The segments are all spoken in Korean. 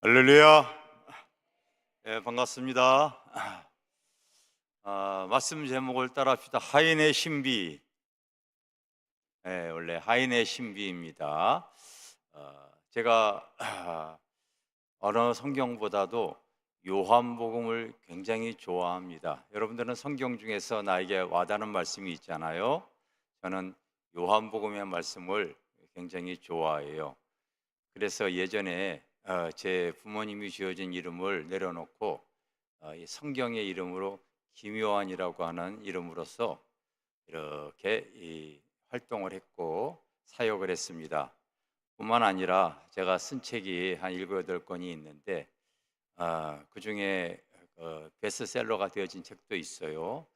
할렐루야. 반갑습니다. 말씀 제목을 따라합시다. 하인의 신비. 원래 하인의 신비입니다. 제가 어느 성경보다도 요한복음을 굉장히 좋아합니다. 여러분들은 성경 중에서 나에게 와닿는 말씀이 있잖아요. 저는 요한복음의 말씀을 굉장히 좋아해요. 그래서 예전에 제 부모님이 지어진 이름을 내려놓고 이 성경의 이름으로 김요한이라고 하는 이름으로서 이렇게 활동을 했고 사역을 했습니다. 뿐만 아니라 제가 쓴 책이 한 7, 8권이 있는데 그 중에 베스트셀러가 되어진 책도 있어요.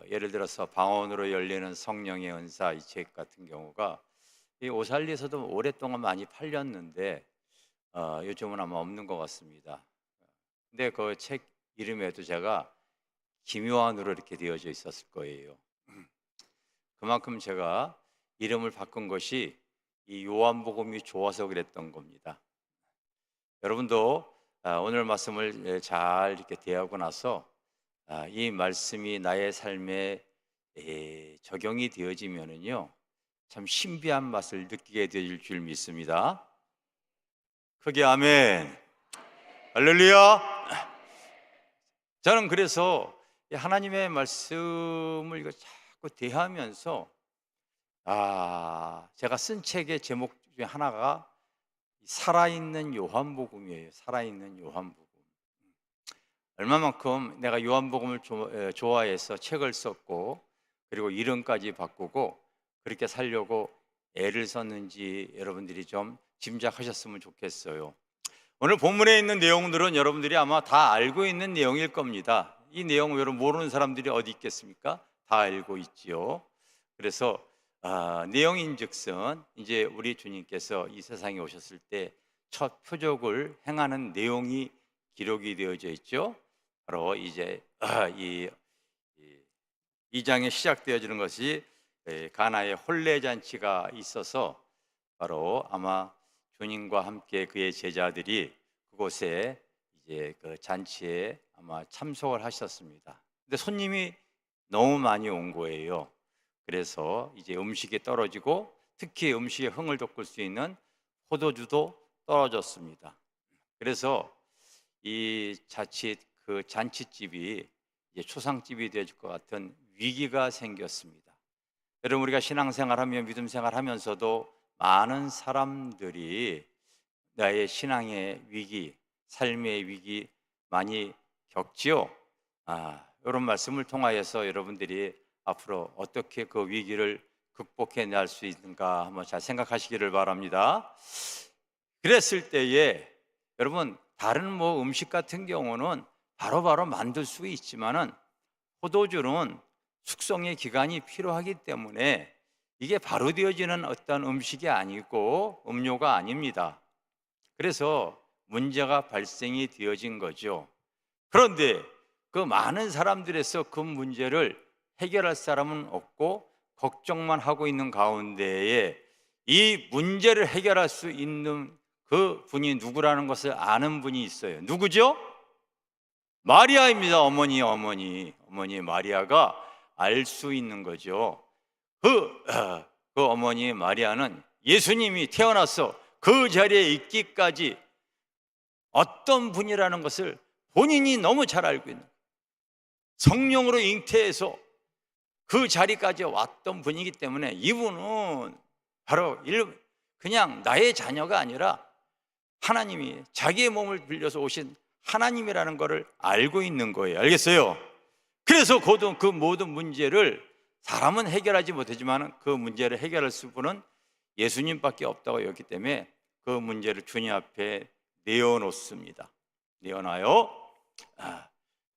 예를 들어서 방언으로 열리는 성령의 은사, 이 책 같은 경우가 이 오살리에서도 오랫동안 많이 팔렸는데 요즘은 아마 없는 것 같습니다. 근데 그 책 이름에도 제가 김요한으로 이렇게 되어져 있었을 거예요. 그만큼 제가 이름을 바꾼 것이 이 요한복음이 좋아서 그랬던 겁니다. 여러분도 오늘 말씀을 잘 이렇게 대하고 나서 이 말씀이 나의 삶에 적용이 되어지면은요, 참 신비한 맛을 느끼게 될 줄 믿습니다. 크게 아멘. 할렐루야. 저는 그래서 하나님의 말씀을 이거 자꾸 대하면서 제가 쓴 책의 제목 중에 하나가 살아있는 요한복음이에요. 살아있는 요한복음. 얼마만큼 내가 요한복음을 좋아해서 책을 썼고 그리고 이름까지 바꾸고 그렇게 살려고 애를 썼는지 여러분들이 좀 짐작하셨으면 좋겠어요. 오늘 본문에 있는 내용들은 여러분들이 아마 다 알고 있는 내용일 겁니다. 이 내용 여러분 모르는 사람들이 어디 있겠습니까? 다 알고 있지요. 그래서 내용인즉슨 이제 우리 주님께서 이 세상에 오셨을 때 첫 표적을 행하는 내용이 기록이 되어져 있죠. 바로 이제 이 장에 시작되어지는 것이 가나의 혼례 잔치가 있어서 바로 아마 주님과 함께 그의 제자들이 그곳에 이제 그 잔치에 아마 참석을 하셨습니다. 근데 손님이 너무 많이 온 거예요. 그래서 이제 음식이 떨어지고 특히 음식의 흥을 돋굴 수 있는 포도주도 떨어졌습니다. 그래서 이 자칫 그 잔치집이 이제 초상집이 되어질 것 같은 위기가 생겼습니다. 여러분, 우리가 신앙생활하며 믿음 생활하면서도 많은 사람들이 나의 신앙의 위기, 삶의 위기 많이 겪지요. 이런 말씀을 통하여서 여러분들이 앞으로 어떻게 그 위기를 극복해 낼 수 있는가 한번 잘 생각하시기를 바랍니다. 그랬을 때에 여러분, 다른 음식 같은 경우는 바로바로 만들 수 있지만은 포도주는 숙성의 기간이 필요하기 때문에 이게 바로 되어지는 어떤 음식이 아니고 음료가 아닙니다. 그래서 문제가 발생이 되어진 거죠. 그런데 그 많은 사람들에서 그 문제를 해결할 사람은 없고 걱정만 하고 있는 가운데에 이 문제를 해결할 수 있는 그 분이 누구라는 것을 아는 분이 있어요. 누구죠? 마리아입니다. 어머니 마리아가 알 수 있는 거죠. 그 어머니 마리아는 예수님이 태어나서 그 자리에 있기까지 어떤 분이라는 것을 본인이 너무 잘 알고 있는, 성령으로 잉태해서 그 자리까지 왔던 분이기 때문에 이분은 바로 그냥 나의 자녀가 아니라 하나님이 자기의 몸을 빌려서 오신 하나님이라는 것을 알고 있는 거예요. 알겠어요? 그래서 그 모든 문제를 사람은 해결하지 못하지만 그 문제를 해결할 수 분은 예수님밖에 없다고 여겼기 때문에 그 문제를 주님 앞에 내어놓습니다. 내어놔요.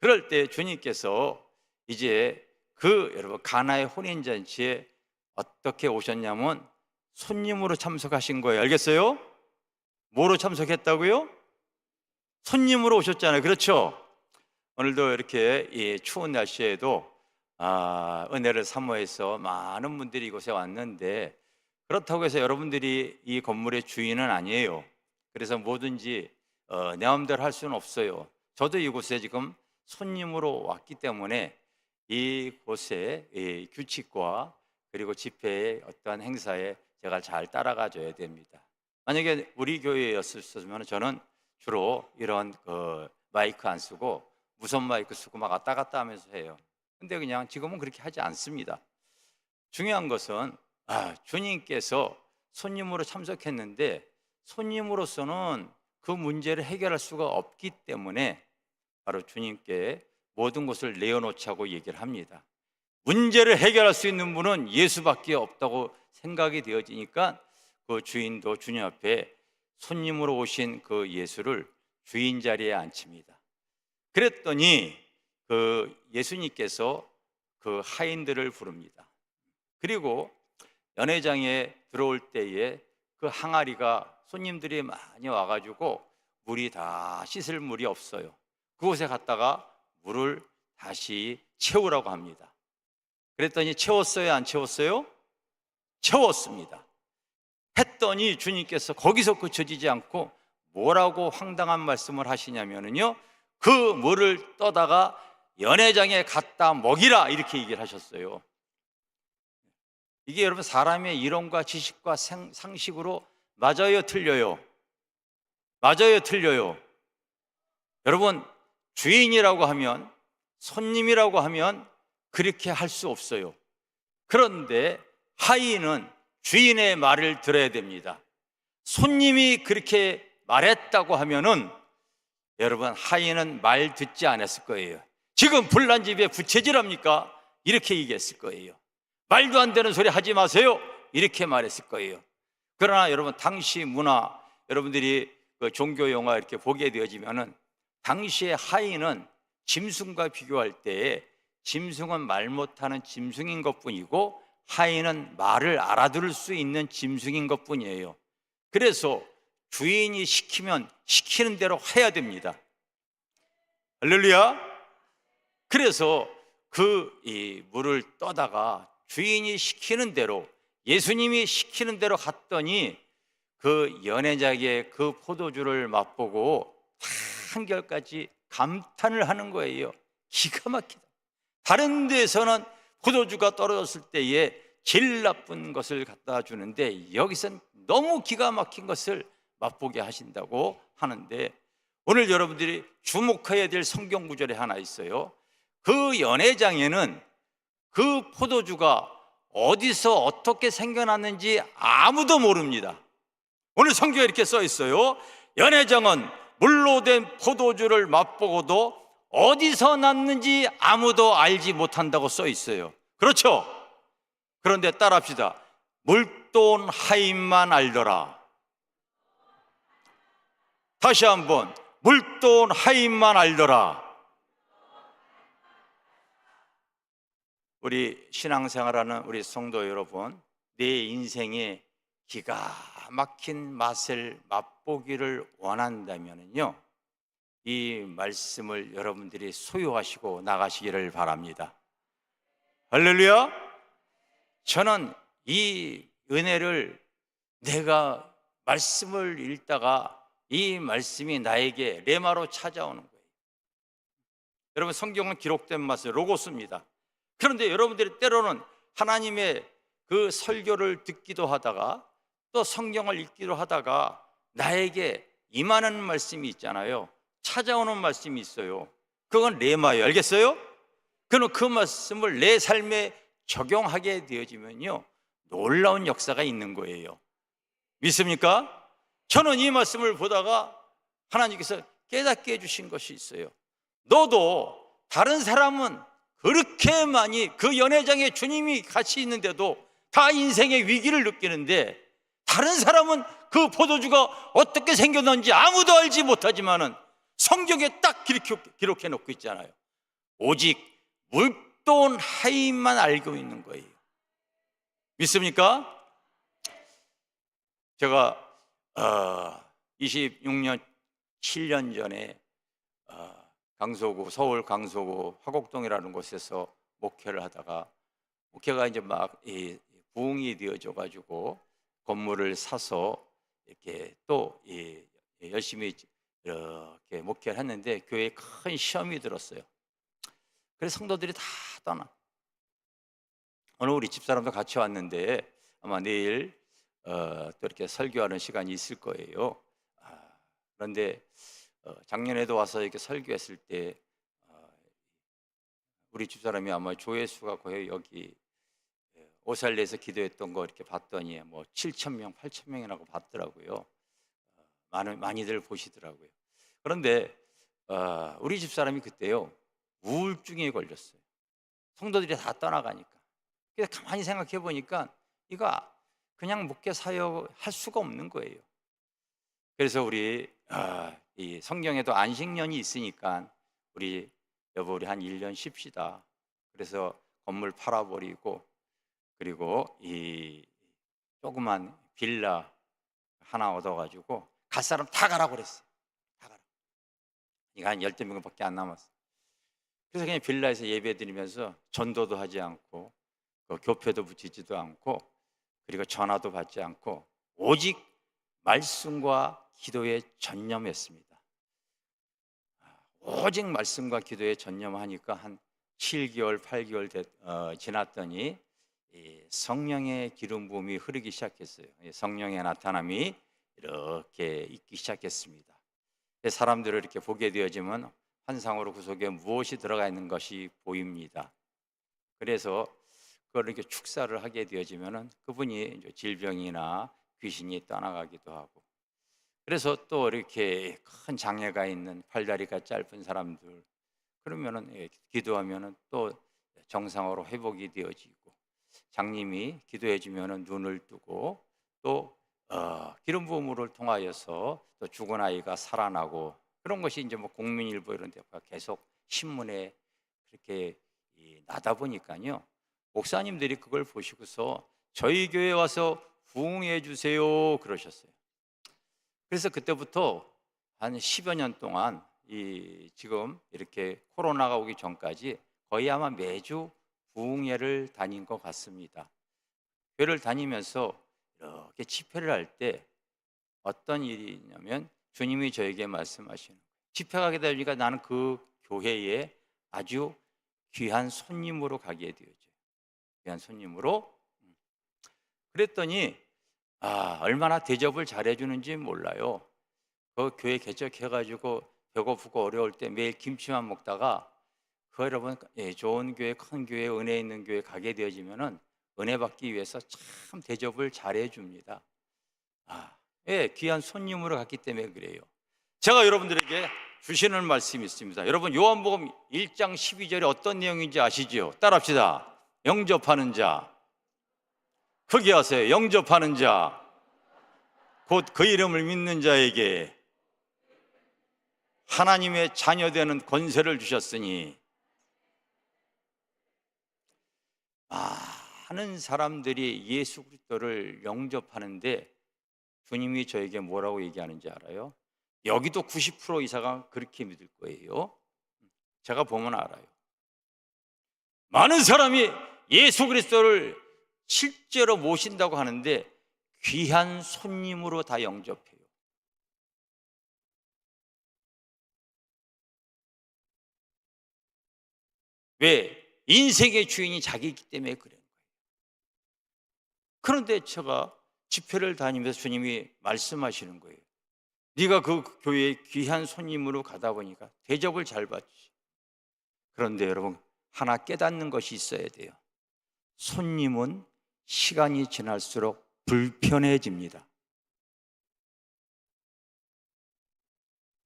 그럴 때 주님께서 이제 여러분 가나의 혼인잔치에 어떻게 오셨냐면 손님으로 참석하신 거예요. 알겠어요? 뭐로 참석했다고요? 손님으로 오셨잖아요. 그렇죠? 오늘도 이렇게 이 추운 날씨에도 은혜를 사모해서 많은 분들이 이곳에 왔는데, 그렇다고 해서 여러분들이 이 건물의 주인은 아니에요. 그래서 뭐든지 내 마음대로 할 수는 없어요. 저도 이곳에 지금 손님으로 왔기 때문에 이곳의 이 규칙과 그리고 집회의 어떠한 행사에 제가 잘 따라가 줘야 됩니다. 만약에 우리 교회였으면 저는 주로 이런 마이크 안 쓰고 무선 마이크 쓰고 막 왔다 갔다 하면서 해요. 근데 그냥 지금은 그렇게 하지 않습니다. 중요한 것은 주님께서 손님으로 참석했는데 손님으로서는 그 문제를 해결할 수가 없기 때문에 바로 주님께 모든 것을 내어놓자고 얘기를 합니다. 문제를 해결할 수 있는 분은 예수밖에 없다고 생각이 되어지니까 그 주인도 주님 앞에 손님으로 오신 그 예수를 주인 자리에 앉힙니다. 그랬더니 그 예수님께서 그 하인들을 부릅니다. 그리고 연회장에 들어올 때에 그 항아리가 손님들이 많이 와가지고 물이 다 씻을 물이 없어요. 그곳에 갔다가 물을 다시 채우라고 합니다. 그랬더니 채웠어요, 안 채웠어요? 채웠습니다. 했더니 주님께서 거기서 그쳐지지 않고 뭐라고 황당한 말씀을 하시냐면요, 그 물을 떠다가 연회장에 갖다 먹이라, 이렇게 얘기를 하셨어요. 이게 여러분 사람의 이론과 지식과 상식으로 맞아요, 틀려요? 맞아요, 틀려요? 여러분, 주인이라고 하면, 손님이라고 하면 그렇게 할 수 없어요. 그런데 하인은 주인의 말을 들어야 됩니다. 손님이 그렇게 말했다고 하면은 여러분, 하인은 말 듣지 않았을 거예요. 지금 불난 집에 부채질합니까? 이렇게 얘기했을 거예요. 말도 안 되는 소리 하지 마세요, 이렇게 말했을 거예요. 그러나 여러분, 당시 문화, 여러분들이 그 종교 영화 이렇게 보게 되어지면은 당시의 하인은 짐승과 비교할 때에 짐승은 말 못하는 짐승인 것뿐이고 하인은 말을 알아들을 수 있는 짐승인 것뿐이에요. 그래서 주인이 시키면 시키는 대로 해야 됩니다. 할렐루야. 그래서 이 물을 떠다가 주인이 시키는 대로, 예수님이 시키는 대로 갔더니 그 연회장의 그 포도주를 맛보고 한결같이 감탄을 하는 거예요. 기가 막히다. 다른 데서는 포도주가 떨어졌을 때에 제일 나쁜 것을 갖다 주는데 여기선 너무 기가 막힌 것을 맛보게 하신다고 하는데, 오늘 여러분들이 주목해야 될 성경 구절이 하나 있어요. 그 연회장에는 그 포도주가 어디서 어떻게 생겨났는지 아무도 모릅니다. 오늘 성경에 이렇게 써 있어요. 연회장은 물로 된 포도주를 맛보고도 어디서 났는지 아무도 알지 못한다고 써 있어요. 그렇죠? 그런데 따라합시다. 물돈 하인만 알더라. 다시 한번, 물돈 하인만 알더라. 우리 신앙생활하는 우리 성도 여러분, 내 인생에 기가 막힌 맛을 맛보기를 원한다면요, 이 말씀을 여러분들이 소유하시고 나가시기를 바랍니다. 할렐루야. 저는 이 은혜를, 내가 말씀을 읽다가 이 말씀이 나에게 레마로 찾아오는 거예요. 여러분, 성경은 기록된 말씀, 로고스입니다. 그런데 여러분들이 때로는 하나님의 그 설교를 듣기도 하다가 또 성경을 읽기도 하다가 나에게 임하는 말씀이 있잖아요. 찾아오는 말씀이 있어요. 그건 레마예요. 알겠어요? 그럼 그 말씀을 내 삶에 적용하게 되어지면요, 놀라운 역사가 있는 거예요. 믿습니까? 저는 이 말씀을 보다가 하나님께서 깨닫게 해주신 것이 있어요. 너도, 다른 사람은 그렇게 많이 그 연회장에 주님이 같이 있는데도 다 인생의 위기를 느끼는데, 다른 사람은 그 포도주가 어떻게 생겼는지 아무도 알지 못하지만은 성경에 딱 기록해 놓고 있잖아요. 오직 물돈 하인만 알고 있는 거예요. 믿습니까? 제가 26년 7년 전에 강서구, 서울 강서구 화곡동이라는 곳에서 목회를 하다가, 목회가 이제 막 부흥이 되어져 가지고 건물을 사서 이렇게 또 열심히 이렇게 목회를 했는데 교회에 큰 시험이 들었어요. 그래서 성도들이 다 떠나. 오늘 우리 집사람도 같이 왔는데 아마 내일 또 이렇게 설교하는 시간이 있을 거예요. 그런데 작년에도 와서 이렇게 설교했을 때 우리 집사람이 아마 조회수가 거의 여기 오살리에서 기도했던 거 이렇게 봤더니 뭐 7,000명, 8,000명이라고 봤더라고요. 많이들 보시더라고요. 그런데 우리 집사람이 그때요 우울증에 걸렸어요. 성도들이 다 떠나가니까. 그래서 가만히 생각해 보니까 이거 그냥 목회 사역할 수가 없는 거예요. 그래서 우리 이 성경에도 안식년이 있으니까 우리 여보 우리 한 1년 쉽시다. 그래서 건물 팔아버리고 그리고 이 조그만 빌라 하나 얻어가지고 갈 사람 다 가라고 그랬어요. 다 가라. 이거 한 12명밖에 안 남았어. 그래서 그냥 빌라에서 예배 드리면서 전도도 하지 않고 교패도 붙이지도 않고 그리고 전화도 받지 않고 오직 말씀과 기도에 전념했습니다. 오직 말씀과 기도에 전념하니까 한 7개월, 8개월 지났더니 성령의 기름 부음이 흐르기 시작했어요. 성령의 나타남이 이렇게 있기 시작했습니다. 사람들을 이렇게 보게 되어지면 환상으로 그 속에 무엇이 들어가 있는 것이 보입니다. 그래서 그걸 이렇게 축사를 하게 되어지면은 그분이 질병이나 귀신이 떠나가기도 하고, 그래서 또 이렇게 큰 장애가 있는 팔다리가 짧은 사람들 그러면은 기도하면은 또 정상으로 회복이 되어지고, 장님이 기도해 주면은 눈을 뜨고 또 기름 부음을 통하여서 또 죽은 아이가 살아나고, 그런 것이 이제 뭐 국민일보 이런 데가 계속 신문에 그렇게 나다 보니까요, 목사님들이 그걸 보시고서 저희 교회 와서 부흥해 주세요 그러셨어요. 그래서 그때부터 한 10여 년 동안 지금 이렇게 코로나가 오기 전까지 거의 아마 매주 부흥회를 다닌 것 같습니다. 교회를 다니면서 이렇게 집회를 할 때 어떤 일이 있냐면 주님이 저에게 말씀하시는 거예요. 집회 가게 되니까 나는 그 교회에 아주 귀한 손님으로 가게 되어져요. 귀한 손님으로. 그랬더니 얼마나 대접을 잘해주는지 몰라요. 그 교회 개척해가지고 배고프고 어려울 때 매일 김치만 먹다가 여러분 좋은 교회, 큰 교회, 은혜 있는 교회 가게 되어지면은 은혜 받기 위해서 참 대접을 잘해줍니다. 귀한 손님으로 갔기 때문에 그래요. 제가 여러분들에게 주시는 말씀이 있습니다. 여러분 요한복음 1장 12절에 어떤 내용인지 아시죠? 따라합시다. 영접하는 자, 크게 하세요. 영접하는 자, 곧 그 이름을 믿는 자에게 하나님의 자녀되는 권세를 주셨으니, 많은 사람들이 예수 그리스도를 영접하는데 주님이 저에게 뭐라고 얘기하는지 알아요? 여기도 90% 이상가 그렇게 믿을 거예요. 제가 보면 알아요. 많은 사람이 예수 그리스도를 실제로 모신다고 하는데 귀한 손님으로 다 영접해요. 왜? 인생의 주인이 자기이기 때문에 그런 거예요. 그런데 제가 집회를 다니면서 주님이 말씀하시는 거예요. 네가 그 교회에 귀한 손님으로 가다 보니까 대접을 잘 받지. 그런데 여러분 하나 깨닫는 것이 있어야 돼요. 손님은 시간이 지날수록 불편해집니다.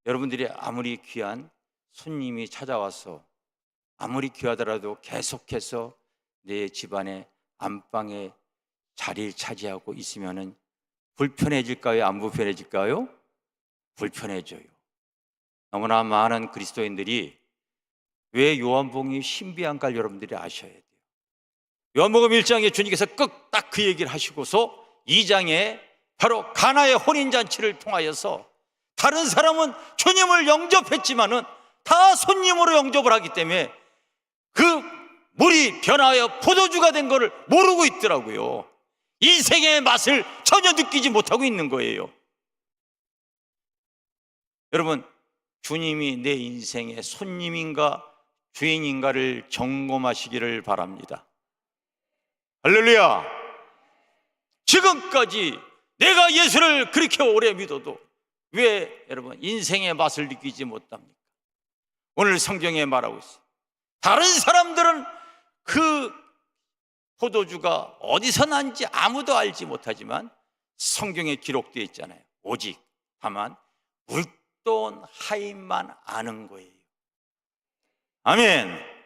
여러분들이 아무리 귀한 손님이 찾아와서 아무리 귀하더라도 계속해서 내 집안의 안방에 자리를 차지하고 있으면은 불편해질까요? 안 불편해질까요? 불편해져요. 너무나 많은 그리스도인들이 왜 요한복음이 신비한가 여러분들이 아셔야 돼요. 요한복음 1장에 주님께서 꼭 딱 그 얘기를 하시고서 2장에 바로 가나의 혼인잔치를 통하여서 다른 사람은 주님을 영접했지만은 다 손님으로 영접을 하기 때문에 그 물이 변하여 포도주가 된 것을 모르고 있더라고요. 인생의 맛을 전혀 느끼지 못하고 있는 거예요. 여러분, 주님이 내 인생의 손님인가 주인인가를 점검하시기를 바랍니다. 할렐루야! 지금까지 내가 예수를 그렇게 오래 믿어도 왜 여러분 인생의 맛을 느끼지 못합니까? 오늘 성경에 말하고 있어요. 다른 사람들은 그 포도주가 어디서 난지 아무도 알지 못하지만 성경에 기록되어 있잖아요. 오직 다만 묽던 하인만 아는 거예요. 아멘.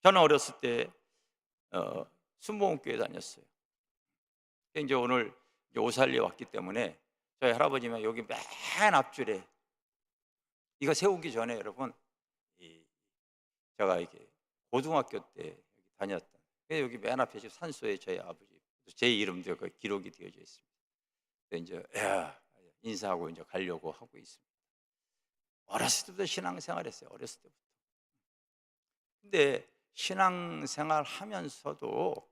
저는 어렸을 때 순복음교회 다녔어요. 이제 오늘 오살리에 왔기 때문에 저희 할아버지가 여기 맨 앞줄에 이거 세우기 전에 여러분 제가 이렇게 고등학교 때 다녔던 여기 맨 앞에 지금 산소에 저희 아버지 제 이름도 기록이 되어져 있습니다. 이제 인사하고 이제 가려고 하고 있습니다. 어렸을 때부터 신앙생활했어요. 어렸을 때부터. 근데 신앙생활 하면서도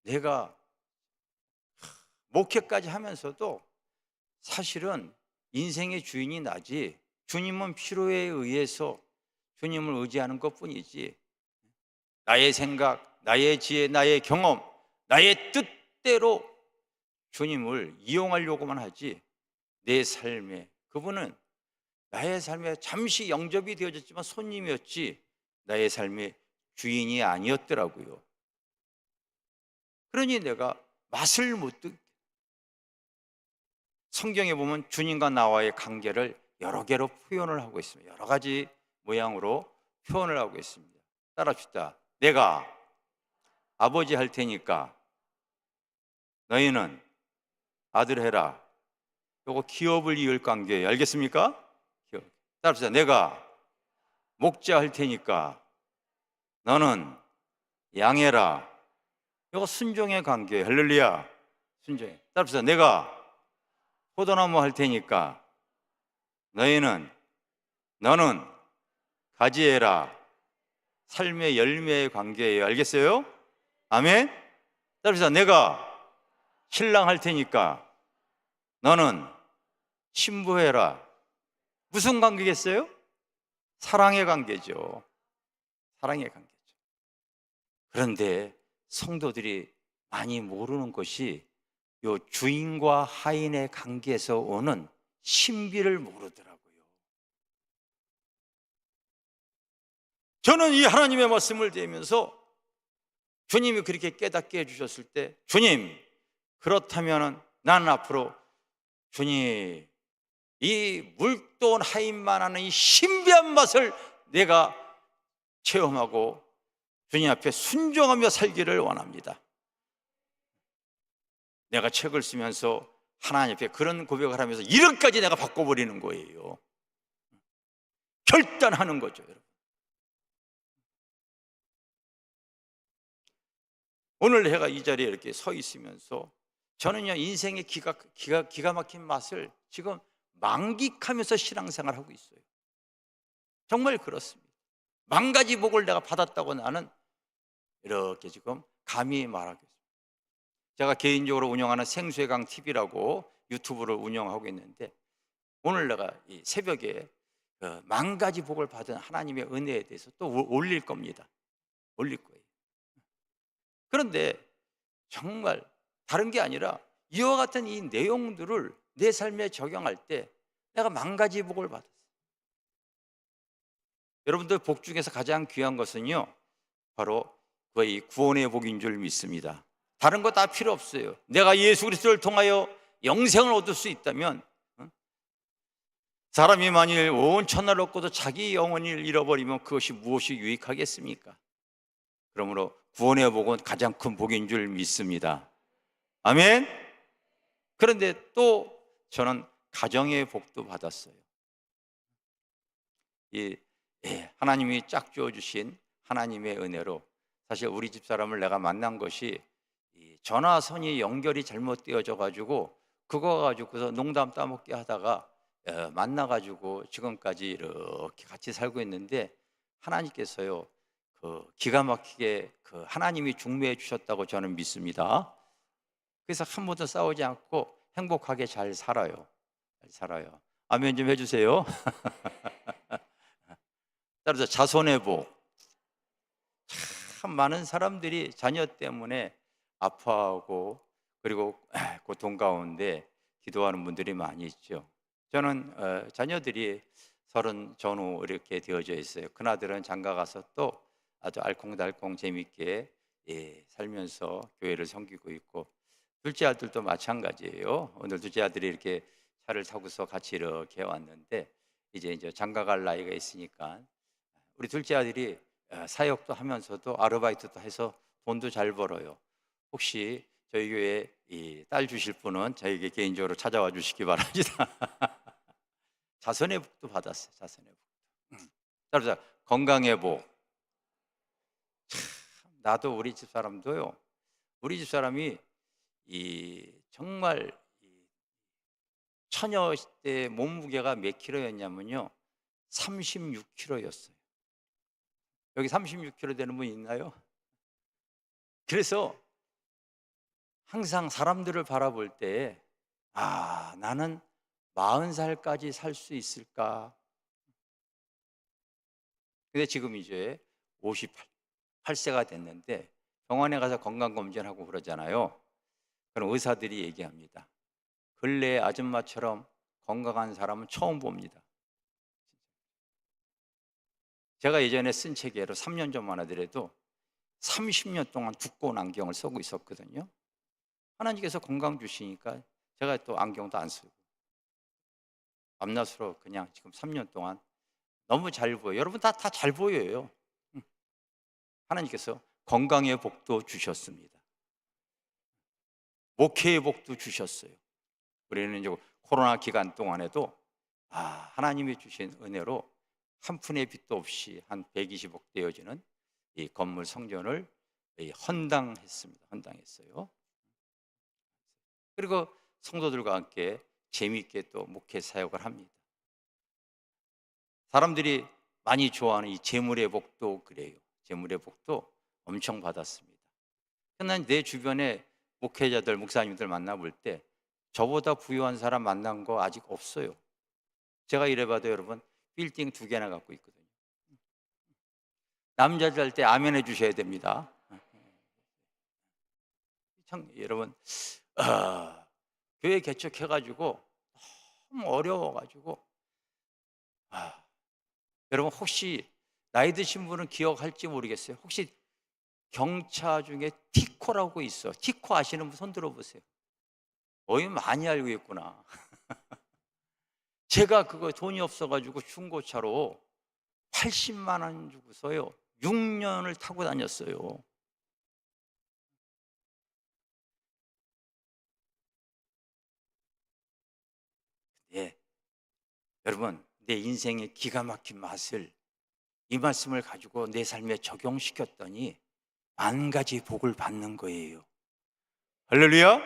내가 목회까지 하면서도 사실은 인생의 주인이 나지 주님은 필요에 의해서 주님을 의지하는 것뿐이지 나의 생각, 나의 지혜, 나의 경험, 나의 뜻대로 주님을 이용하려고만 하지 내 삶에 그분은 나의 삶에 잠시 영접이 되어졌지만 손님이었지 나의 삶의 주인이 아니었더라고요. 그러니 내가 맛을 못 듣게 성경에 보면 주님과 나와의 관계를 여러 개로 표현을 하고 있습니다. 여러 가지 모양으로 표현을 하고 있습니다. 따라합시다. 내가 아버지 할 테니까 너희는 아들 해라. 요거 기업을 이을 관계예요. 알겠습니까? 기업. 따라합시다. 내가 목자 할 테니까 너는 양해라. 요거 순종의 관계예요. 할렐루야. 순종의. 따라합시다. 내가 포도나무 할 테니까 너는 가지해라. 삶의 열매의 관계예요. 알겠어요? 아멘? 따라합시다. 내가 신랑 할 테니까 너는 신부해라. 무슨 관계겠어요? 사랑의 관계죠. 사랑의 관계죠. 그런데 성도들이 많이 모르는 것이 요 주인과 하인의 관계에서 오는 신비를 모르더라고요. 저는 이 하나님의 말씀을 들으면서 주님이 그렇게 깨닫게 해주셨을 때 주님, 그렇다면 나는 앞으로 주님 이 묽던 하인만 하는 이 신비한 맛을 내가 체험하고 주님 앞에 순종하며 살기를 원합니다. 내가 책을 쓰면서 하나님 앞에 그런 고백을 하면서 이름까지 내가 바꿔버리는 거예요. 결단하는 거죠, 여러분. 오늘 내가 이 자리에 이렇게 서 있으면서 저는요 인생의 기가 막힌 맛을 지금 만끽하면서 신앙생활을 하고 있어요. 정말 그렇습니다. 만 가지 복을 내가 받았다고 나는 이렇게 지금 감히 말하겠습니다. 제가 개인적으로 운영하는 생수의강 TV라고 유튜브를 운영하고 있는데 오늘 내가 이 새벽에 만 가지 복을 받은 하나님의 은혜에 대해서 또 올릴 겁니다. 올릴 거예요. 그런데 정말 다른 게 아니라 이와 같은 이 내용들을 내 삶에 적용할 때 내가 만 가지 복을 받았어요. 여러분들 복 중에서 가장 귀한 것은요 바로 거의 구원의 복인 줄 믿습니다. 다른 거 다 필요 없어요. 내가 예수 그리스도를 통하여 영생을 얻을 수 있다면 사람이 만일 온 천하를 얻고도 자기 영혼을 잃어버리면 그것이 무엇이 유익하겠습니까? 그러므로 구원의 복은 가장 큰 복인 줄 믿습니다. 아멘. 그런데 또 저는 가정의 복도 받았어요. 하나님이 짝지어 주신 하나님의 은혜로 사실 우리 집 사람을 내가 만난 것이 전화선이 연결이 잘못되어져 가지고 그거 가지고서 농담 따먹게 하다가 만나가지고 지금까지 이렇게 같이 살고 있는데 하나님께서요 기가 막히게 하나님이 중매해 주셨다고 저는 믿습니다. 그래서 한 번도 싸우지 않고 행복하게 잘 살아요. 잘 살아요. 아멘 좀 해주세요. 따라서 자손의 복. 참 많은 사람들이 자녀 때문에 아파하고 그리고 고통 가운데 기도하는 분들이 많이 있죠. 저는 자녀들이 30 전후 이렇게 되어져 있어요. 큰아들은 장가 가서 또 아주 알콩달콩 재밌게 살면서 교회를 섬기고 있고, 둘째 아들도 마찬가지예요. 오늘 둘째 아들이 이렇게 차를 타고서 같이 이렇게 왔는데 이제 장가 갈 나이가 있으니까 우리 둘째 아들이 사역도 하면서도 아르바이트도 해서 돈도 잘 벌어요. 혹시 저희 교회 이 딸 주실 분은 저에게 개인적으로 찾아와 주시기 바랍니다. 자선의 복도 받았어요. 자선의 복. 따라서 건강의 복. 나도 우리 집 사람도요. 우리 집 사람이 정말 처녀 때 몸무게가 몇 킬로였냐면요, 36킬로였어요. 여기 36킬로 되는 분 있나요? 그래서 항상 사람들을 바라볼 때 나는 40살까지 살 수 있을까? 근데 지금 이제 58세가 됐는데 병원에 가서 건강검진하고 그러잖아요. 그럼 의사들이 얘기합니다. 근래에 아줌마처럼 건강한 사람은 처음 봅니다. 제가 예전에 쓴 책에로 3년 전만 하더라도 30년 동안 두꺼운 안경을 쓰고 있었거든요. 하나님께서 건강 주시니까 제가 또 안경도 안 쓰고 밤낮으로 그냥 지금 3년 동안 너무 잘 보여요. 여러분 다 잘 보여요. 하나님께서 건강의 복도 주셨습니다. 목회의 복도 주셨어요. 우리는 이제 코로나 기간 동안에도 하나님이 주신 은혜로 한 푼의 빚도 없이 한 120억 되어지는 이 건물 성전을 헌당했습니다. 헌당했어요. 그리고 성도들과 함께 재미있게 또 목회 사역을 합니다. 사람들이 많이 좋아하는 이 재물의 복도 그래요. 재물의 복도 엄청 받았습니다. 그러나 내 주변에 목회자들, 목사님들 만나볼 때 저보다 부유한 사람 만난 거 아직 없어요. 제가 이래봐도 여러분 빌딩 2개나 갖고 있거든요. 남자들 할 때 아멘 해주셔야 됩니다. 참 여러분 교회 개척해가지고 너무 어려워가지고 여러분 혹시 나이 드신 분은 기억할지 모르겠어요. 혹시 경차 중에 티코라고 있어. 티코 아시는 분 손 들어보세요. 많이 알고 있구나. 제가 그거 돈이 없어가지고 중고차로 80만 원 주고서요 6년을 타고 다녔어요. 예, 여러분 내 인생의 기가 막힌 맛을 이 말씀을 가지고 내 삶에 적용시켰더니 10,000가지 복을 받는 거예요. 할렐루야.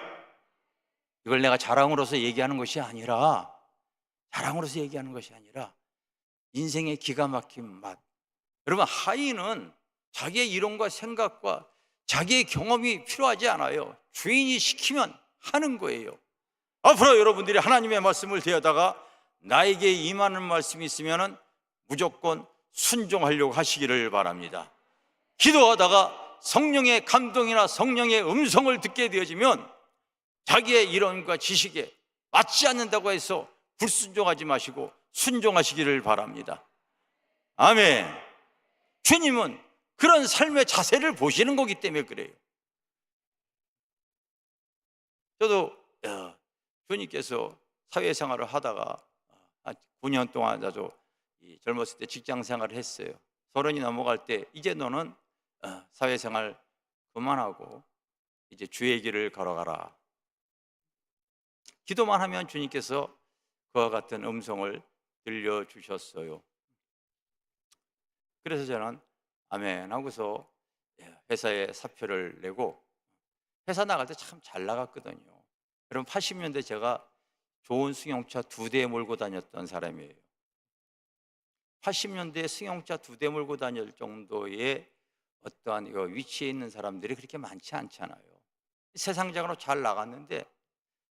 이걸 내가 자랑으로서 얘기하는 것이 아니라 인생의 기가 막힌 맛. 여러분 하인은 자기의 이론과 생각과 자기의 경험이 필요하지 않아요. 주인이 시키면 하는 거예요. 앞으로 여러분들이 하나님의 말씀을 대하다가 나에게 임하는 말씀이 있으면 무조건 순종하려고 하시기를 바랍니다. 기도하다가 성령의 감동이나 성령의 음성을 듣게 되어지면 자기의 이론과 지식에 맞지 않는다고 해서 불순종하지 마시고 순종하시기를 바랍니다. 아멘. 주님은 그런 삶의 자세를 보시는 거기 때문에 그래요. 저도 주님께서 사회생활을 하다가 9년 동안 아주 젊었을 때 직장 생활을 했어요. 30이 넘어갈 때 이제 너는 사회생활 그만하고 이제 주의 길을 걸어가라. 기도만 하면 주님께서 그와 같은 음성을 들려주셨어요. 그래서 저는 아멘 하고서 회사에 사표를 내고 회사 나갈 때 참 잘 나갔거든요. 여러분 80년대 제가 좋은 승용차 2대 몰고 다녔던 사람이에요. 80년대에 승용차 2대 몰고 다닐 정도의 어떠한 위치에 있는 사람들이 그렇게 많지 않잖아요. 세상적으로 잘 나갔는데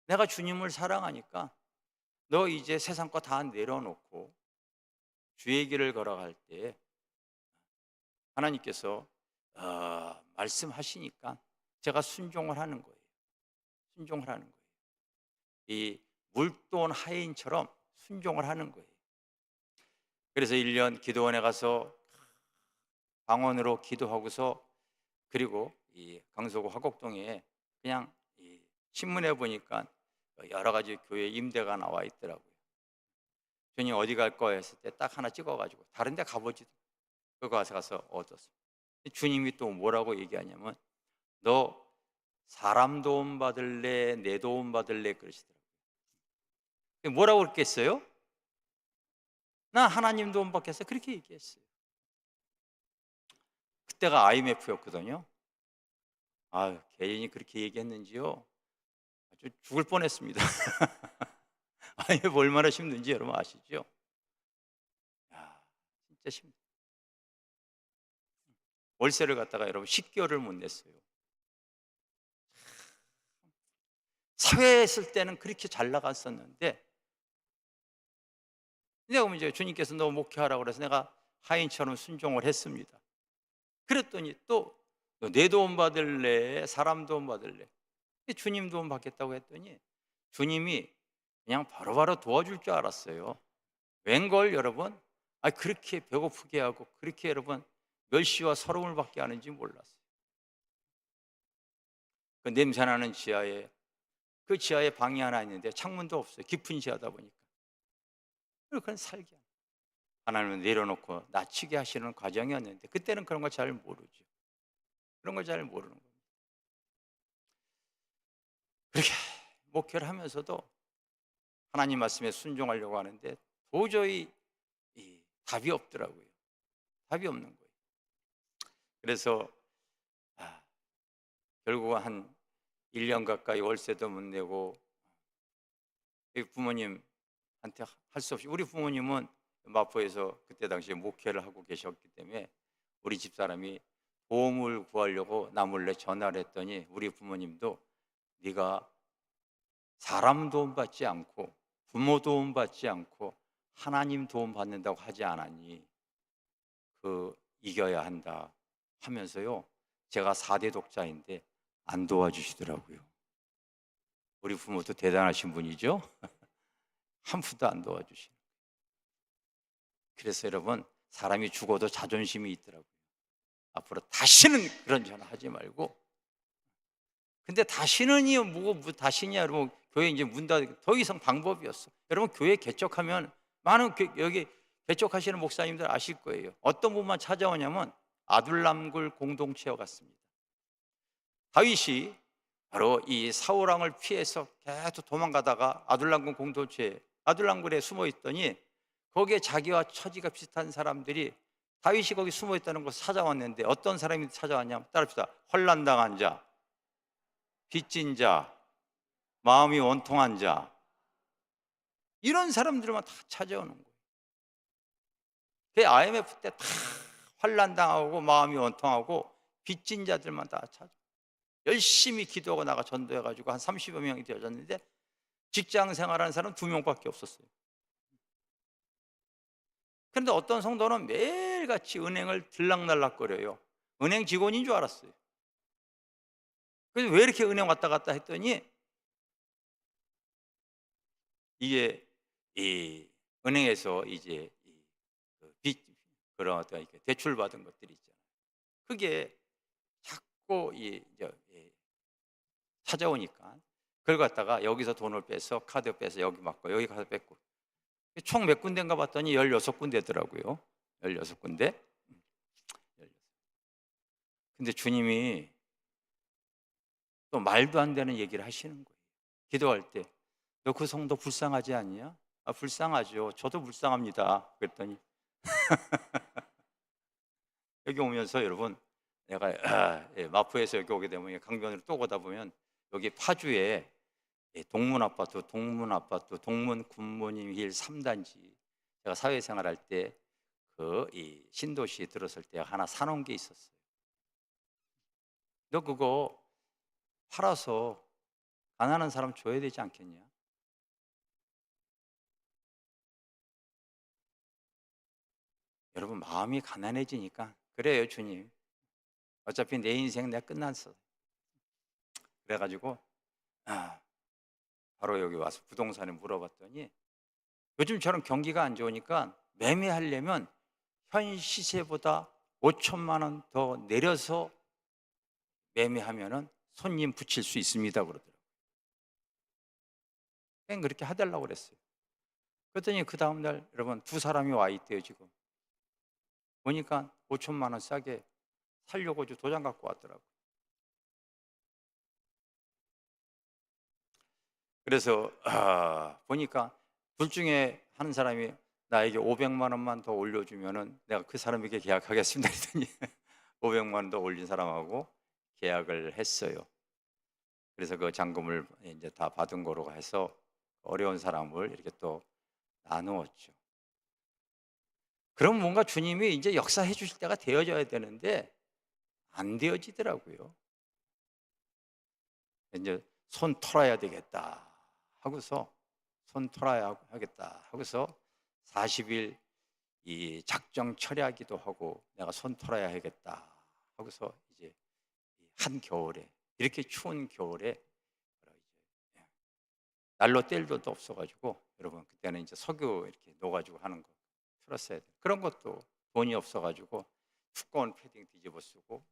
내가 주님을 사랑하니까 너 이제 세상 거 다 내려놓고 주의 길을 걸어갈 때 하나님께서 말씀하시니까 제가 순종을 하는 거예요. 순종을 하는 거예요. 이 물도온 하인처럼 순종을 하는 거예요. 그래서 1년 기도원에 가서 방언으로 기도하고서, 그리고 이 강서구 화곡동에 그냥 이 신문에 보니까 여러 가지 교회 임대가 나와 있더라고요. 주님 어디 갈 거야 했을 때 딱 하나 찍어가지고 다른 데 가보지도, 그거 가서 얻었어요. 주님이 또 뭐라고 얘기하냐면 너 사람 도움 받을래 내 도움 받을래 그러시더라고요. 뭐라고 그랬겠어요? 나 하나님 도움 받겠어 그렇게 얘기했어요. 그때가 IMF였거든요. 개인이 그렇게 얘기했는지요, 아주 죽을 뻔했습니다. IMF 얼마나 힘든지 여러분 아시죠? 진짜 힘들어요. 월세를 갖다가 여러분 10개월을 못 냈어요. 사회에 있을 때는 그렇게 잘 나갔었는데, 내가 이제 주님께서 너 목회하라고 그래서 내가 하인처럼 순종을 했습니다. 그랬더니 또 내 도움 받을래 사람 도움 받을래, 주님 도움 받겠다고 했더니 주님이 그냥 바로바로 도와줄 줄 알았어요. 웬걸 여러분? 그렇게 배고프게 하고 그렇게 여러분 멸시와 서러움을 받게 하는지 몰랐어요. 그 냄새나는 지하에, 그 지하에 방이 하나 있는데 창문도 없어요. 깊은 지하다 보니까. 그건 살게 하나님은 내려놓고 낮추게 하시는 과정이었는데, 그때는 그런 걸 잘 모르죠. 그런 걸 잘 모르는 겁니다. 그렇게 목회를 하면서도 하나님 말씀에 순종하려고 하는데 도저히 답이 없더라고요. 답이 없는 거예요. 그래서 결국 한 1년 가까이 월세도 못 내고, 부모님한테 할 수 없이, 우리 부모님은 마포에서 그때 당시에 목회를 하고 계셨기 때문에 우리 집사람이 도움을 구하려고 나 몰래 전화를 했더니 우리 부모님도 네가 사람 도움 받지 않고 부모 도움 받지 않고 하나님 도움 받는다고 하지 않았니? 이겨야 한다 하면서요, 제가 4대 독자인데 안 도와주시더라고요. 우리 부모도 대단하신 분이죠. 한 푼도 안 도와주시는. 그래서 여러분, 사람이 죽어도 자존심이 있더라고요. 앞으로 다시는 그런 전화 하지 말고. 근데 다시는이요, 다시냐 여러분. 교회 이제 문 닫고 더 이상 방법이 없어. 여러분, 교회 개척하면 많은 여기 개척하시는 목사님들 아실 거예요. 어떤 분만 찾아오냐면 아둘람굴 공동체와 같습니다. 다윗이 바로 이 사울 왕을 피해서 계속 도망가다가 아둘람굴 공동체, 아둘람굴에 숨어 있더니 거기에 자기와 처지가 비슷한 사람들이 다윗이 거기 숨어 있다는 것을 찾아왔는데, 어떤 사람이 찾아왔냐면 따릅시다. 환난당한 자, 빚진 자, 마음이 원통한 자, 이런 사람들만 다 찾아오는 거예요. 그 IMF 때 다 환난당하고 마음이 원통하고 빚진 자들만 다 찾아. 열심히 기도하고 나가 전도해가지고 한 30여 명이 되어졌는데 직장 생활하는 사람 2명밖에 없었어요. 그런데 어떤 성도는 매일같이 은행을 들락날락거려요. 은행 직원인 줄 알았어요. 그래서 왜 이렇게 은행 왔다 갔다 했더니 이게 이 은행에서 이제 빚, 그런 어떤 이렇게 대출 받은 것들이 있잖아요. 그게 자꾸 찾아오니까 그걸 갖다가 여기서 돈을 빼서 카드 빼서 여기 맞고 여기 가서 뺐고, 총 몇 군데인가 봤더니 16군데더라고요. 16군데. 근데 주님이 또 말도 안 되는 얘기를 하시는 거예요. 기도할 때 너 그 성도 불쌍하지 않냐? 불쌍하죠. 저도 불쌍합니다. 그랬더니 여기 오면서 여러분, 내가 마포에서 여기 오게 되면 강변으로 또 오다 보면 여기 파주에 동문아파트, 동문군무님 일 3단지, 제가 사회생활할 때 이 신도시에 들었을 때 하나 사놓은 게 있었어요. 너 그거 팔아서 가난한 사람 줘야 되지 않겠냐? 여러분 마음이 가난해지니까 그래요 주님. 어차피 내 인생 내가 끝났어. 그래가지고 아, 바로 여기 와서 부동산에 물어봤더니 요즘처럼 경기가 안 좋으니까 매매하려면 현 시세보다 5천만 원 더 내려서 매매하면은 손님 붙일 수 있습니다 그러더라고요. 그냥 그렇게 해달라고 그랬어요. 그랬더니 그 다음날 여러분 두 사람이 와 있대요 지금. 보니까 5천만 원 싸게 살려고 도장 갖고 왔더라고요. 그래서 보니까 둘 중에 한 사람이 나에게 500만 원만 더 올려주면은 내가 그 사람에게 계약하겠습니다 했더니 500만 원 더 올린 사람하고 계약을 했어요. 그래서 그 잔금을 이제 다 받은 거로 해서 어려운 사람을 이렇게 또 나누었죠. 그럼 뭔가 주님이 이제 역사해 주실 때가 되어져야 되는데 안 되어지더라고요. 이제 손 털어야 되겠다 하고서 손 털어야 하겠다 하고서 40일 이 작정 철야기도 하고 내가 손 털어야 하겠다 하고서 이제 한 겨울에 이렇게 추운 겨울에 난로 뗄 돈도 없어가지고 여러분 그때는 이제 석유 이렇게 넣어가지고 하는 거 틀었어야 돼. 그런 것도 돈이 없어가지고 두꺼운 패딩 뒤집어 쓰고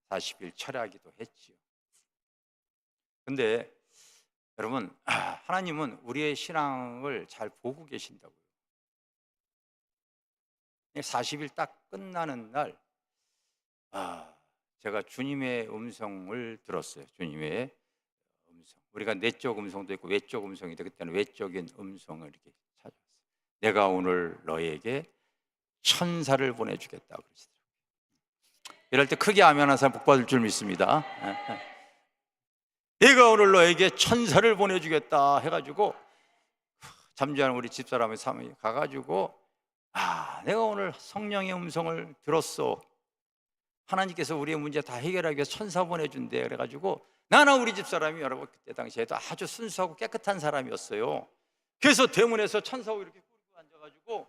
40일 철야기도 했지요. 근데 여러분 하나님은 우리의 신앙을 잘 보고 계신다고요. 40일 딱 끝나는 날 제가 주님의 음성을 들었어요. 주님의 음성. 우리가 내적 음성도 있고 외적 음성인데 그때는 외적인 음성을 이렇게 찾았어요. 내가 오늘 너에게 천사를 보내주겠다 그러시더라고요. 이럴 때 크게 아멘한 사람 복 받을 줄 믿습니다. 내가 오늘 너에게 천사를 보내주겠다 해가지고 잠자는 우리 집사람의 사람이 가가지고 내가 오늘 성령의 음성을 들었어. 하나님께서 우리의 문제 다 해결하기 위해서 천사 보내준대. 그래가지고 나는 우리 집사람이 여러분 그때 당시에도 아주 순수하고 깨끗한 사람이었어요. 그래서 대문에서 천사하고 이렇게 꾸리고 앉아가지고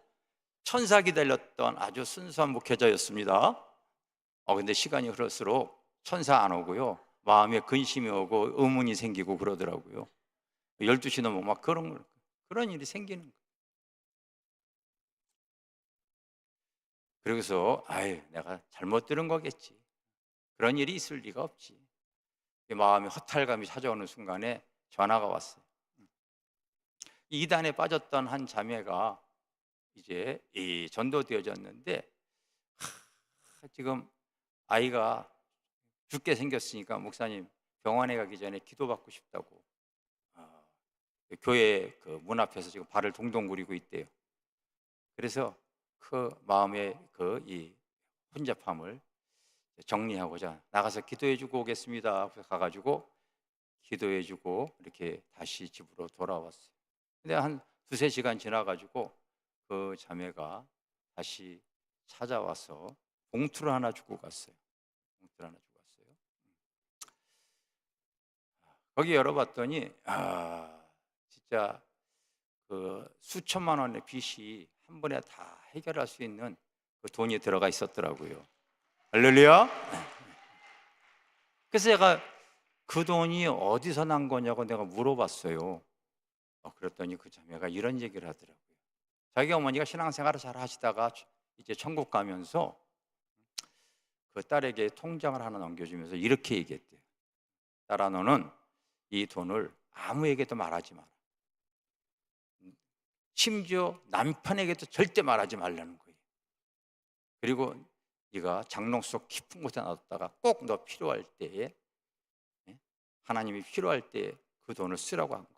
천사 기다렸던 아주 순수한 목회자였습니다. 근데 시간이 흐를수록 천사 안 오고요 마음에 근심이 오고 의문이 생기고 그러더라고요. 12시 넘으면 막 그런 일이 생기는 거예요. 그래서 내가 잘못 들은 거겠지. 그런 일이 있을 리가 없지. 마음의 허탈감이 찾아오는 순간에 전화가 왔어요. 이단에 빠졌던 한 자매가 이제 전도되어졌는데 지금 아이가 죽게 생겼으니까 목사님 병원에 가기 전에 기도받고 싶다고 교회 그 문 앞에서 지금 발을 동동 구리고 있대요. 그래서 그 마음의 그 이 혼잡함을 정리하고자 나가서 기도해주고 오겠습니다. 가가지고 기도해주고 이렇게 다시 집으로 돌아왔어요. 근데 한 두세 시간 지나가지고 그 자매가 다시 찾아와서 봉투를 하나 주고 갔어요. 봉투를 하나 주고 갔어요. 거기 열어봤더니 진짜 그 수천만 원의 빚이 한 번에 다 해결할 수 있는 그 돈이 들어가 있었더라고요. 할렐루야. 그래서 제가 그 돈이 어디서 난 거냐고 내가 물어봤어요. 그랬더니 그 자매가 이런 얘기를 하더라고요. 자기 어머니가 신앙생활을 잘 하시다가 이제 천국 가면서 그 딸에게 통장을 하나 넘겨주면서 이렇게 얘기했대요. 딸아, 너는 이 돈을 아무에게도 말하지 마라. 심지어 남편에게도 절대 말하지 말라는 거예요. 그리고 네가 장롱 속 깊은 곳에 놔뒀다가 꼭 너 필요할 때에 하나님이 필요할 때에 그 돈을 쓰라고 한 거예요.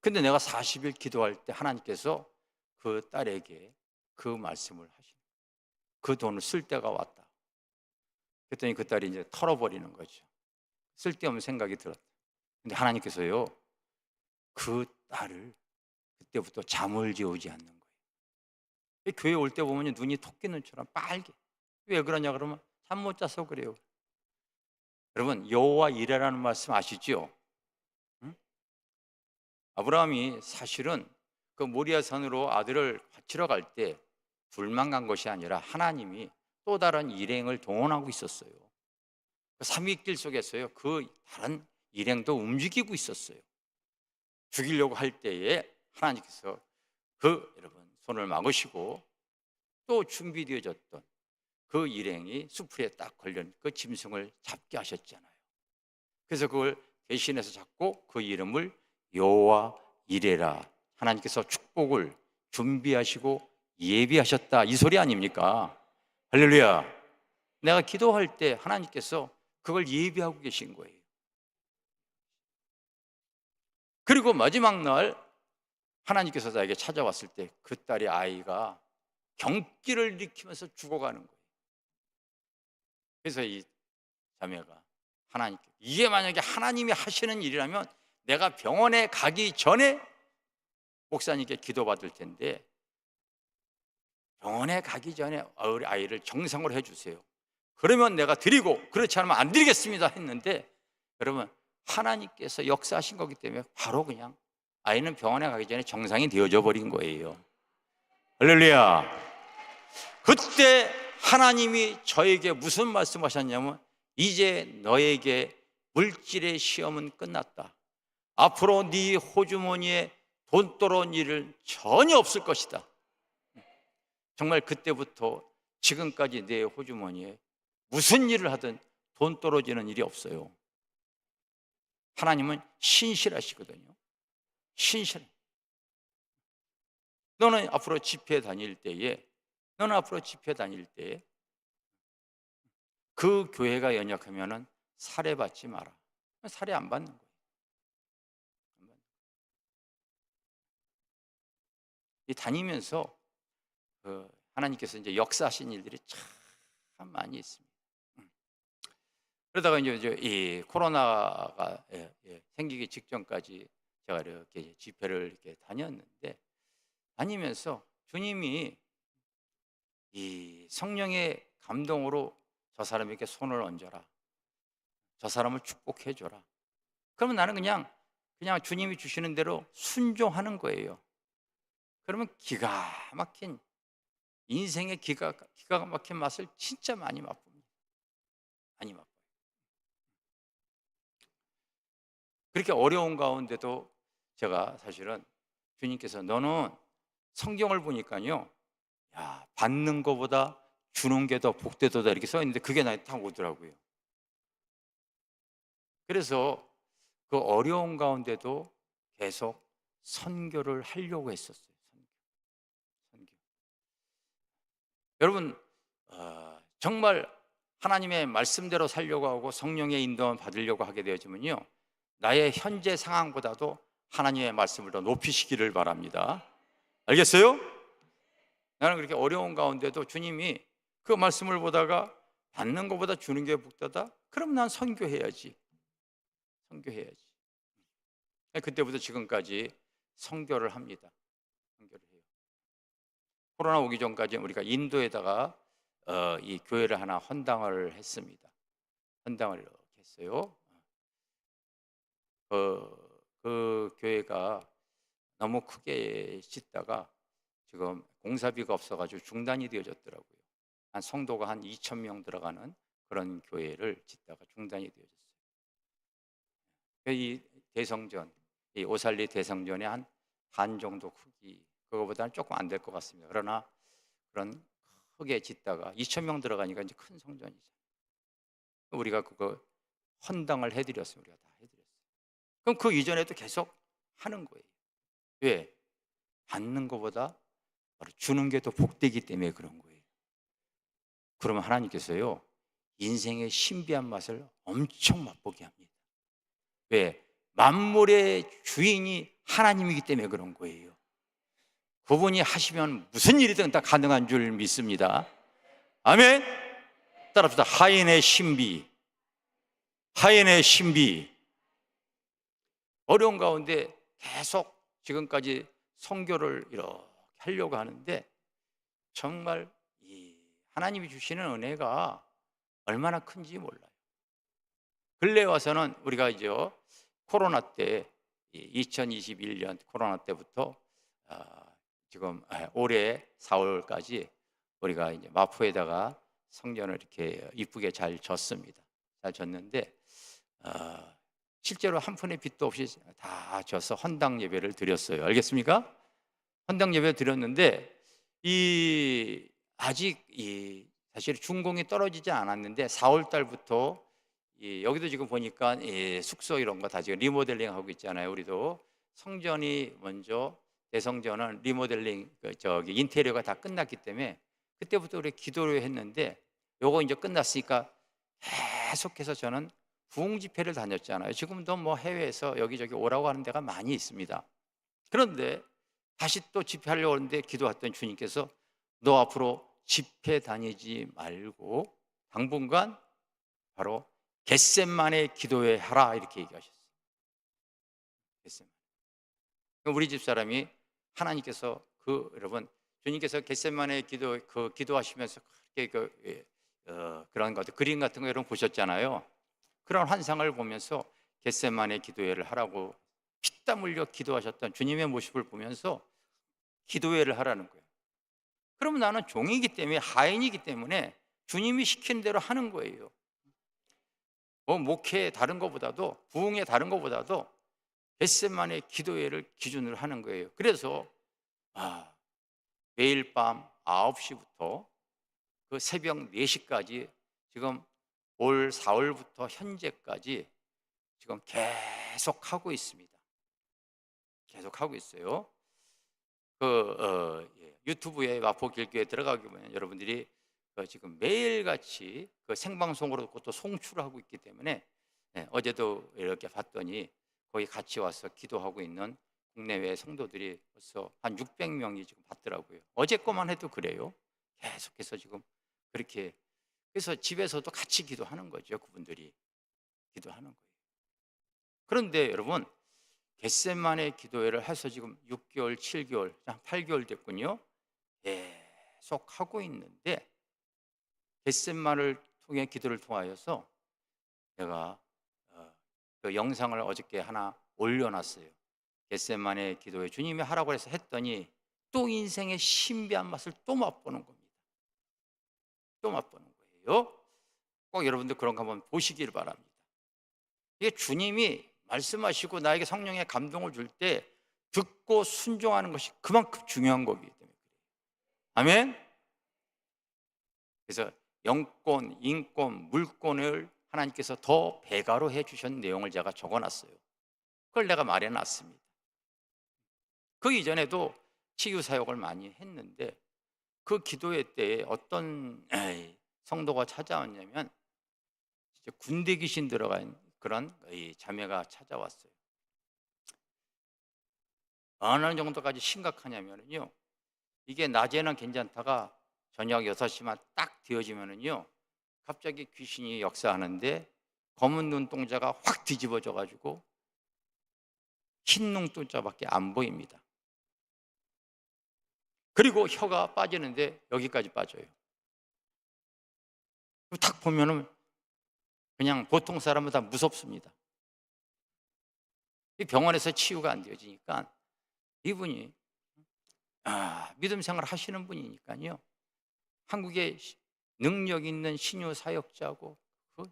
근데 내가 40일 기도할 때 하나님께서 그 딸에게 그 말씀을 하시는 거예요. 그 돈을 쓸 때가 왔다. 그랬더니 그 딸이 이제 털어버리는 거죠. 쓸데없는 생각이 들었다. 근데 하나님께서요 그 딸을 그때부터 잠을 재우지 않는 거예요. 교회 올 때 보면 눈이 토끼 눈처럼 빨개. 왜 그러냐 그러면 잠 못 자서 그래요. 여러분, 여호와 이레라는 말씀 아시죠? 응? 아브라함이 사실은 그 모리아 산으로 아들을 바치러 갈 때 둘만 간 것이 아니라 하나님이 또 다른 일행을 동원하고 있었어요. 그 삼위길 속에서요, 그 다른 일행도 움직이고 있었어요. 죽이려고 할 때에 하나님께서 여러분 손을 막으시고 또 준비되어졌던 그 일행이 수풀에 딱 걸린 그 짐승을 잡게 하셨잖아요. 그래서 그걸 대신해서 잡고 그 이름을 여호와 이레라, 하나님께서 축복을 준비하시고 예비하셨다, 이 소리 아닙니까? 할렐루야. 내가 기도할 때 하나님께서 그걸 예비하고 계신 거예요. 그리고 마지막 날 하나님께서 나에게 찾아왔을 때 그 딸의 아이가 경기를 일으키면서 죽어가는 거예요. 그래서 이 자매가 하나님께, 이게 만약에 하나님이 하시는 일이라면 내가 병원에 가기 전에 목사님께 기도받을 텐데 병원에 가기 전에 우리 아이를 정상으로 해주세요. 그러면 내가 드리고, 그렇지 않으면 안 드리겠습니다 했는데, 여러분 하나님께서 역사하신 거기 때문에 바로 그냥 아이는 병원에 가기 전에 정상이 되어져 버린 거예요. 할렐루야. 그때 하나님이 저에게 무슨 말씀하셨냐면, 이제 너에게 물질의 시험은 끝났다. 앞으로 네 호주머니에 돈 떨어온 일은 전혀 없을 것이다. 정말 그때부터 지금까지 내 호주머니에 무슨 일을 하든 돈 떨어지는 일이 없어요. 하나님은 신실하시거든요. 신실. 너는 앞으로 집회 다닐 때에 그 교회가 연약하면은 살해받지 마라. 살해 안 받는 거예요. 이 다니면서 하나님께서 이제 역사하신 일들이 참 많이 있습니다. 그러다가 이제 이 코로나가 생기기 직전까지 제가 이렇게 집회를 이렇게 다녔는데, 다니면서 주님이 이 성령의 감동으로 저 사람에게 손을 얹어라, 저 사람을 축복해 줘라. 그러면 나는 그냥 주님이 주시는 대로 순종하는 거예요. 그러면 기가 막힌 인생의 기가 막힌 맛을 진짜 많이 맛봅니다. 많이 맛봐요. 그렇게 어려운 가운데도 제가 사실은 주님께서 너는 성경을 보니까요, 야, 받는 것보다 주는 게 더 복되도다 이렇게 써 있는데 그게 나한테 딱 오더라고요. 그래서 그 어려운 가운데도 계속 선교를 하려고 했었어요. 선교. 여러분 정말 하나님의 말씀대로 살려고 하고 성령의 인도만 받으려고 하게 되어지면요, 나의 현재 상황보다도 하나님의 말씀을 더 높이시기를 바랍니다. 알겠어요? 나는 그렇게 어려운 가운데도 주님이 그 말씀을 보다가 받는 것보다 주는 게 복되다? 그럼 난 선교해야지. 그때부터 지금까지 선교를 합니다. 선교를 해요. 코로나 오기 전까지 우리가 인도에다가 이 교회를 하나 헌당을 했습니다. 헌당을 이렇게 했어요. 그 교회가 너무 크게 짓다가 지금 공사비가 없어가지고 중단이 되어졌더라고요. 한 성도가 한 2,000명 들어가는 그런 교회를 짓다가 중단이 되어졌어요. 이 대성전, 이 오살리 대성전의 한 반 정도 크기, 그거보다는 조금 안 될 것 같습니다. 그러나 그런 크게 짓다가 2,000명 들어가니까 이제 큰 성전이죠. 우리가 그거 헌당을 해드렸어요. 우리가 다 해드렸어요. 그럼 그 이전에도 계속 하는 거예요. 왜? 받는 것보다 바로 주는 게 더 복되기 때문에 그런 거예요. 그러면 하나님께서요, 인생의 신비한 맛을 엄청 맛보게 합니다. 왜? 만물의 주인이 하나님이기 때문에 그런 거예요. 그분이 하시면 무슨 일이든 다 가능한 줄 믿습니다. 아멘. 따라합시다. 하인의 신비. 어려운 가운데 계속 지금까지 선교를 이렇게 하려고 하는데, 정말 이 하나님이 주시는 은혜가 얼마나 큰지 몰라요. 근래 와서는 우리가 이제 코로나 때 2021년 코로나 때부터 지금 올해 4월까지 우리가 이제 마포에다가 성전을 이렇게 이쁘게 잘 졌습니다. 잘 졌는데 실제로 한 푼의 빚도 없이 다 져서 헌당 예배를 드렸어요. 알겠습니까? 헌당 예배 드렸는데 이 아직 이 사실 준공이 떨어지지 않았는데 4월 달부터 여기도 지금 보니까 숙소 이런 거 다 지금 리모델링 하고 있잖아요. 우리도 성전이 먼저 대성전은 리모델링 인테리어가 다 끝났기 때문에 그때부터 우리 기도를 했는데 요거 이제 끝났으니까 계속해서 저는 부흥 집회를 다녔잖아요. 지금도 뭐 해외에서 여기저기 오라고 하는 데가 많이 있습니다. 그런데 다시 또 집회하려고 하는데 기도했던 주님께서 너 앞으로 집회 다니지 말고 당분간 바로 겟셋만의 기도회 하라 이렇게 얘기하셨어요. 겟셋만. 우리 집사람이 하나님께서 여러분 주님께서 겟셋만의 기도하시면서 그렇게 그런 것들 그림 같은 거 여러분 보셨잖아요. 그런 환상을 보면서 겟셋만의 기도회를 하라고 피땀 흘려 기도하셨던 주님의 모습을 보면서 기도회를 하라는 거예요. 그러면 나는 종이기 때문에 하인이기 때문에 주님이 시키는 대로 하는 거예요. 뭐 목회 다른 것보다도 부흥회 다른 것보다도 겟셋만의 기도회를 기준으로 하는 거예요. 그래서 매일 밤 9시부터 그 새벽 4시까지 지금 올 4월부터 현재까지 지금 계속 하고 있습니다. 계속 하고 있어요. 유튜브에 마포길교에 들어가게 보면 여러분들이 지금 매일같이 생방송으로 또 송출을 하고 있기 때문에 어제도 이렇게 봤더니 거기 같이 와서 기도하고 있는 국내외 성도들이 벌써 한 600명이 지금 봤더라고요. 어제 거만 해도 그래요. 계속해서 지금 그렇게 그래서 집에서도 같이 기도하는 거죠. 그분들이 기도하는 거예요. 그런데 여러분 겟셋만의 기도회를 해서 지금 6개월, 7개월, 한 8개월 됐군요. 계속 하고 있는데 겟셋만을 통해 기도를 통하여서 제가 그 영상을 어저께 하나 올려놨어요. 겟셋만의 기도회 주님이 하라고 해서 했더니 또 인생의 신비한 맛을 또 맛보는 겁니다. 또 맛보는 거예요. 꼭 여러분들 그런 거 한번 보시길 바랍니다. 이게 주님이 말씀하시고 나에게 성령의 감동을 줄 때 듣고 순종하는 것이 그만큼 중요한 거기 때문에 아멘. 그래서 영권, 인권, 물권을 하나님께서 더 배가로 해주신 내용을 제가 적어놨어요. 그걸 내가 말해놨습니다. 그 이전에도 치유 사역을 많이 했는데 그 기도회 때에 어떤 성도가 찾아왔냐면 군대 귀신 들어간 그런 자매가 찾아왔어요. 어느 정도까지 심각하냐면요, 이게 낮에는 괜찮다가 저녁 6시만 딱 되어지면은요 갑자기 귀신이 역사하는데 검은 눈동자가 확 뒤집어져 가지고 흰 눈동자밖에 안 보입니다. 그리고 혀가 빠지는데 여기까지 빠져요. 딱 보면은 그냥 보통 사람은 다 무섭습니다. 이 병원에서 치유가 안 되어지니까 이분이 믿음 생활 하시는 분이니까요, 한국에 능력 있는 신유 사역자고 그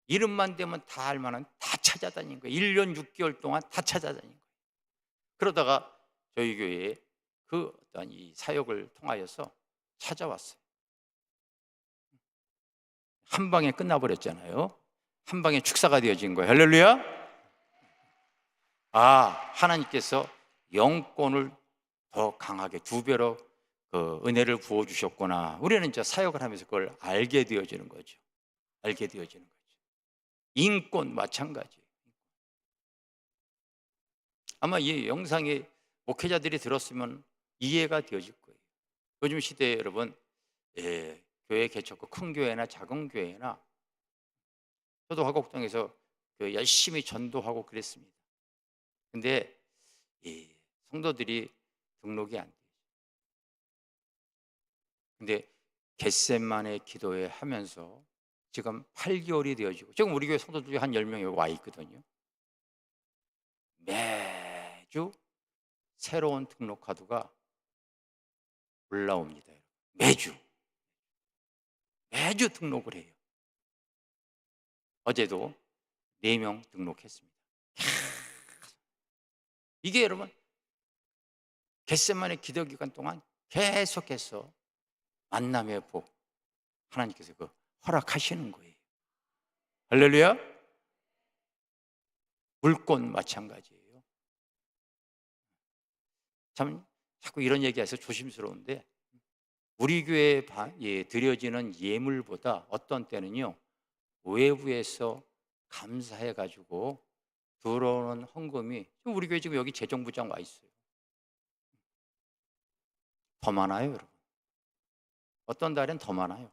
이름만 되면 다 알만한 다 찾아다닌 거예요. 1년 6개월 동안 다 찾아다닌 거예요. 그러다가 저희 교회에 그 어떤 이 사역을 통하여서 찾아왔어요. 한 방에 끝나버렸잖아요. 한 방에 축사가 되어진 거예요. 할렐루야. 하나님께서 영권을 더 강하게 2배로 그 은혜를 부어주셨구나. 우리는 이제 사역을 하면서 그걸 알게 되어지는 거죠. 알게 되어지는 거죠. 인권 마찬가지예요. 아마 이 영상이 목회자들이 들었으면 이해가 되어질 거예요. 요즘 시대에 여러분, 교회 개척고 큰 교회나 작은 교회나 저도 화곡동에서 열심히 전도하고 그랬습니다. 근데 성도들이 등록이 안 돼요. 근데 겟셋만의 기도회 하면서 지금 8개월이 되어지고, 지금 우리 교회 성도들이 한 10명이 와 있거든요. 매주 새로운 등록 카드가 올라옵니다. 매주 등록을 해요. 어제도 4명 등록했습니다. 이게 여러분 겟세마네 기도 기간 동안 계속해서 만남의 복 하나님께서 그 허락하시는 거예요. 할렐루야. 물꽃 마찬가지예요. 참 자꾸 이런 얘기해서 조심스러운데, 우리 교회에 드려지는 예물보다 어떤 때는요 외부에서 감사해 가지고 들어오는 헌금이, 우리 교회 지금 여기 재정부장 와 있어요. 더 많아요, 여러분. 어떤 달엔 더 많아요.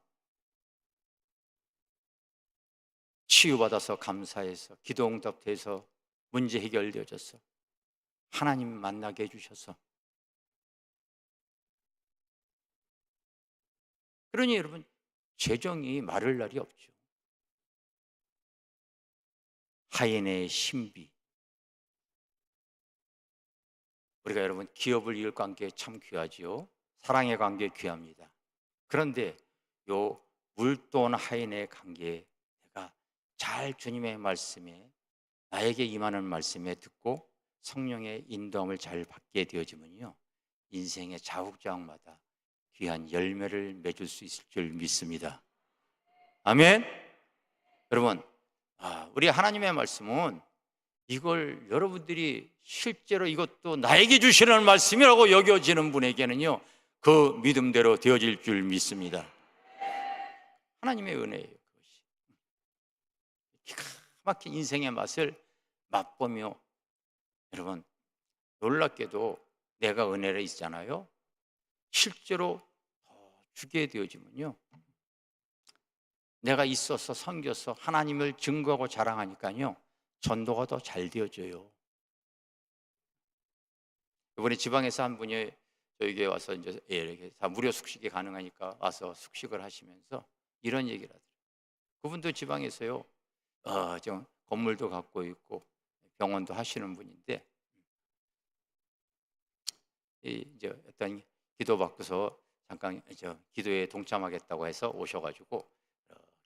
치유받아서 감사해서 기도 응답돼서 문제 해결되어져서 하나님 만나게 해주셔서. 그러니 여러분 재정이 마를 날이 없죠. 하인의 신비, 우리가 여러분 기업을 이을 관계 참 귀하지요. 사랑의 관계 귀합니다. 그런데 요 물돈 하인의 관계, 내가 잘 주님의 말씀에, 나에게 임하는 말씀에 듣고 성령의 인도함을 잘 받게 되어지면요 인생의 자욱자욱마다 귀한 열매를 맺을 수 있을 줄 믿습니다. 아멘. 여러분, 우리 하나님의 말씀은 이걸 여러분들이 실제로 이것도 나에게 주시는 말씀이라고 여겨지는 분에게는요 그 믿음대로 되어질 줄 믿습니다. 하나님의 은혜예요. 그것이 기가 막힌 인생의 맛을 맛보며, 여러분 놀랍게도 내가 은혜를 있잖아요, 실제로 더 주게 되어지면요 내가 있어서 섬겨서 하나님을 증거하고 자랑하니까요 전도가 더 잘 되어져요. 이번에 지방에서 한 분이 저에게 와서 이제 이렇게 다 무료 숙식이 가능하니까 와서 숙식을 하시면서 이런 얘기를 하더라고요. 그분도 지방에서요 좀 건물도 갖고 있고 병원도 하시는 분인데, 이제 어떤 기도 받고서 잠깐 기도에 동참하겠다고 해서 오셔가지고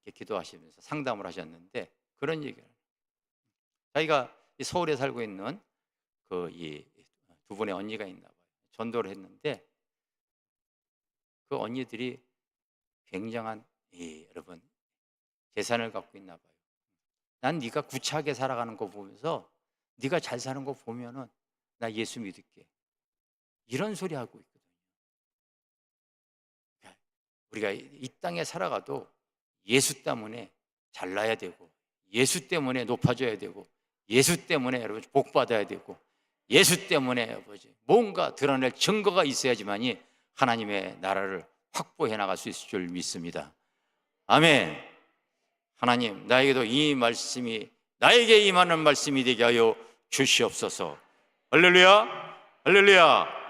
이렇게 기도하시면서 상담을 하셨는데, 그런 얘기를, 자기가 서울에 살고 있는 이 두 분의 언니가 있나 봐요. 전도를 했는데 그 언니들이 굉장한 여러분 재산을 갖고 있나 봐요. 난 네가 구차하게 살아가는 거 보면서, 네가 잘 사는 거 보면은 나 예수 믿을게, 이런 소리 하고 있거든요. 우리가 이 땅에 살아가도 예수 때문에 잘나야 되고, 예수 때문에 높아져야 되고, 예수 때문에 여러분 복 받아야 되고, 예수 때문에 뭔가 드러낼 증거가 있어야지만이 하나님의 나라를 확보해 나갈 수 있을 줄 믿습니다. 아멘. 하나님, 나에게도 이 말씀이 나에게 임하는 말씀이 되게 하여 주시옵소서. 할렐루야, 할렐루야.